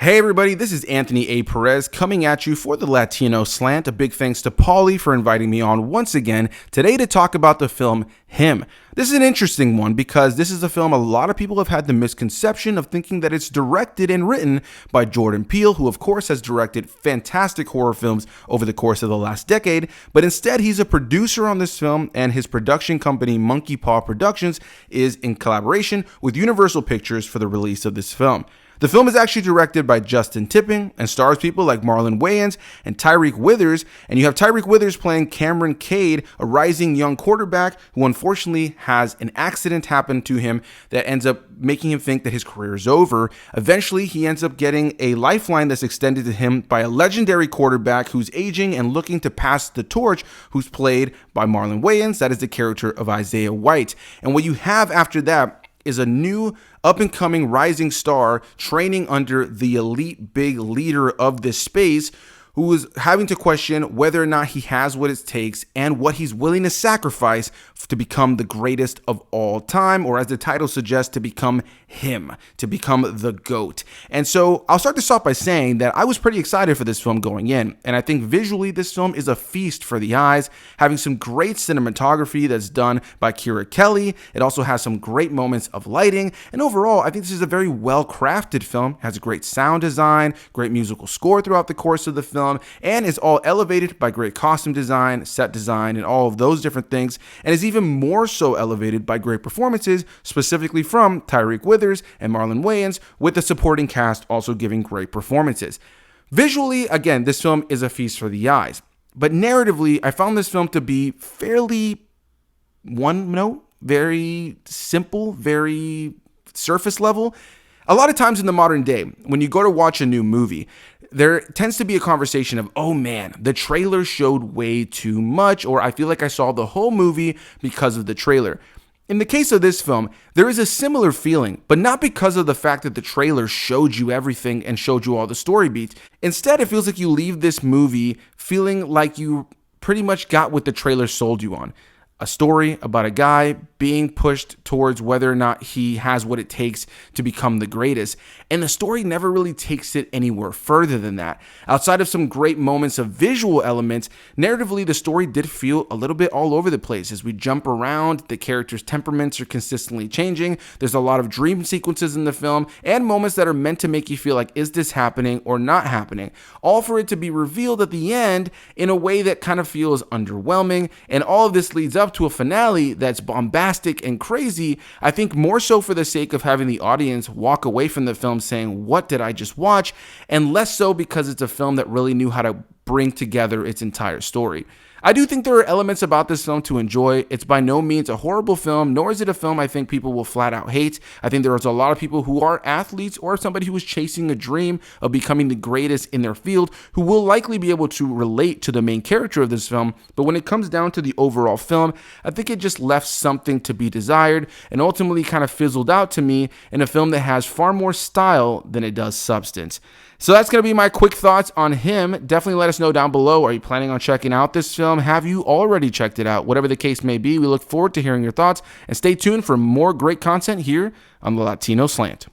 Hey everybody, this is Anthony A. Perez coming at you for the Latino Slant. A big thanks to Paulie for inviting me on once again today to talk about the film Him. This is an interesting one because this is a film a lot of people have had the misconception of thinking that it's directed and written by Jordan Peele, who of course has directed fantastic horror films over the course of the last decade, but instead he's a producer on this film and his production company Monkey Paw Productions is in collaboration with Universal Pictures for the release of this film. The film is actually directed by Justin Tipping and stars people like Marlon Wayans and Tyreek Withers, and you have Tyreek Withers playing Cameron Cade, a rising young quarterback who unfortunately has an accident happen to him that ends up making him think that his career is over. Eventually, he ends up getting a lifeline that's extended to him by a legendary quarterback who's aging and looking to pass the torch, who's played by Marlon Wayans. That is the character of Isaiah White. And what you have after that is a new up-and-coming rising star training under the elite big leader of this space, who is having to question whether or not he has what it takes and what he's willing to sacrifice to become the greatest of all time, or as the title suggests, to become him, to become the GOAT. And so I'll start this off by saying that I was pretty excited for this film going in, and I think visually this film is a feast for the eyes, having some great cinematography that's done by Kira Kelly. It also has some great moments of lighting, and overall I think this is a very well-crafted film. It has a great sound design, great musical score throughout the course of the film, and is all elevated by great costume design, set design, and all of those different things, and is even more so elevated by great performances, specifically from Tyreek Withers and Marlon Wayans, with the supporting cast also giving great performances. Visually, again, this film is a feast for the eyes, but narratively, I found this film to be fairly one note, very simple, very surface level. A lot of times in the modern day, when you go to watch a new movie, there tends to be a conversation of, oh man, the trailer showed way too much, or I feel like I saw the whole movie because of the trailer. In the case of this film, there is a similar feeling, but not because of the fact that the trailer showed you everything and showed you all the story beats. Instead, it feels like you leave this movie feeling like you pretty much got what the trailer sold you on. A story about a guy being pushed towards whether or not he has what it takes to become the greatest. And the story never really takes it anywhere further than that. Outside of some great moments of visual elements, narratively, the story did feel a little bit all over the place. As we jump around, the characters' temperaments are consistently changing. There's a lot of dream sequences in the film and moments that are meant to make you feel like, is this happening or not happening? All for it to be revealed at the end in a way that kind of feels underwhelming. And all of this leads up to a finale that's bombastic and crazy, I think more so for the sake of having the audience walk away from the film saying, what did I just watch? And less so because it's a film that really knew how to bring together its entire story. I do think there are elements about this film to enjoy. It's by no means a horrible film, nor is it a film I think people will flat out hate. I think there's a lot of people who are athletes or somebody who is chasing a dream of becoming the greatest in their field who will likely be able to relate to the main character of this film. But when it comes down to the overall film, I think it just left something to be desired and ultimately kind of fizzled out to me in a film that has far more style than it does substance. So that's going to be my quick thoughts on Him. Definitely let us know down below. Are you planning on checking out this film? Have you already checked it out? Whatever the case may be, we look forward to hearing your thoughts. And stay tuned for more great content here on the Latino Slant.